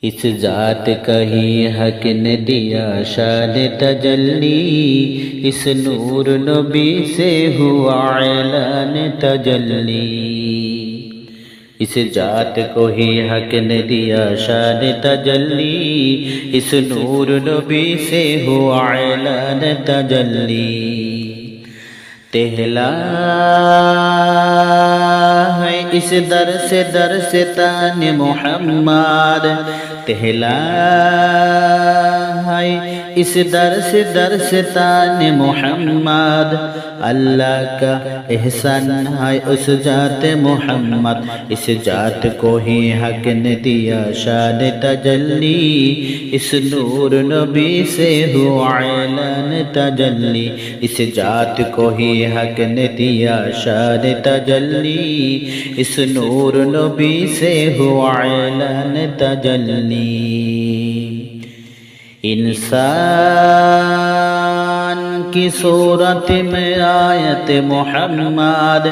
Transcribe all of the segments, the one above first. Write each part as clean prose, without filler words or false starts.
इस जात का ही हक ने दिया शान तजल्ली, इस नूर नबी से हुआ ऐलान तजल्ली। इस जात को ही हक ने दिया शान तजल्ली, इस नूर नबी से हुआ ऐलान तजल्ली। तेहला है इस दर से तान मोहम्मद, तेहला है इस दर से तान मोहम्मद। अल्लाह का एहसान है उस जात मोहम्मद, इस जात को ही हक ने दिया शान तजल्ली, इस नूर नबी से हुआ ऐलान तजल्ली। इस जात को ही हक ने दिया शान तजल्ली, इस नूर नबी से हुआ ऐलान तजल्ली। इंसान की सूरत में आयत मोहम्मद,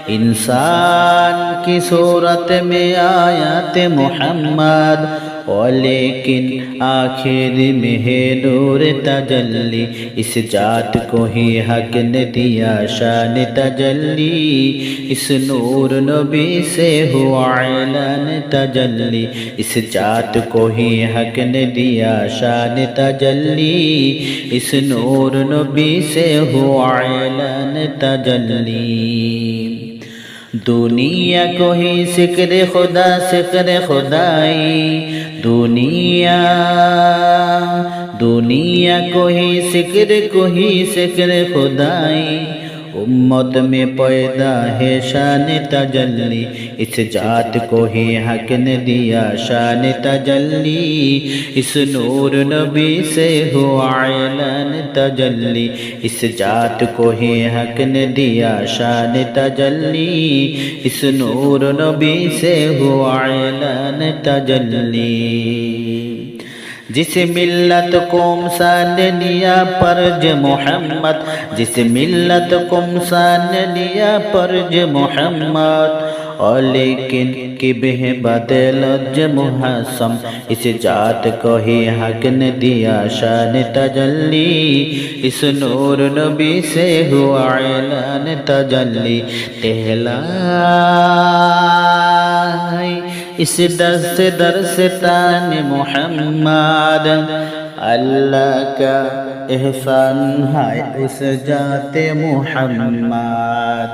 इंसान की सूरत में आयत मोहम्मद। और लेकिन आखिर में है नूर तजल्ली, इस जात को ही हक ने दिया शान तजल्ली, इस नूर नबी से हुआ ऐलान तजल्ली। इस जात को ही हक ने दिया शान तजल्ली, इस नूर नबी से हुआ ऐलान तजल्ली। दुनिया को ही सिक्र खुदा सिक्र खुदाई, दुनिया को ही सिक्र खुदाई। उम्मत में पैदा है शान तजल्ली, इस जात को ही हक ने दिया शान तजल्ली, इस नूर नबी से हुआ ऐलान तजल्ली। इस जात को ही हक ने दिया शान तजल्ली, इस नूर नबी से हुआ ऐलान तजल्ली। जिस मिल्लत कौम सान लिया फर्ज मोहम्मद, जिस मिल्लत कौम सान लिया फर्ज मोहम्मद। और लेकिन कि बेह बदलज मुहसम, इस जात को ही हक ने दिया शान तजल्ली, इस नूर नबी से हुआ ऐलान तजल्ली। तेहला इस दर से तान मोहम्मद, अल्लाह का एहसान है उस जाते मोहम्मद।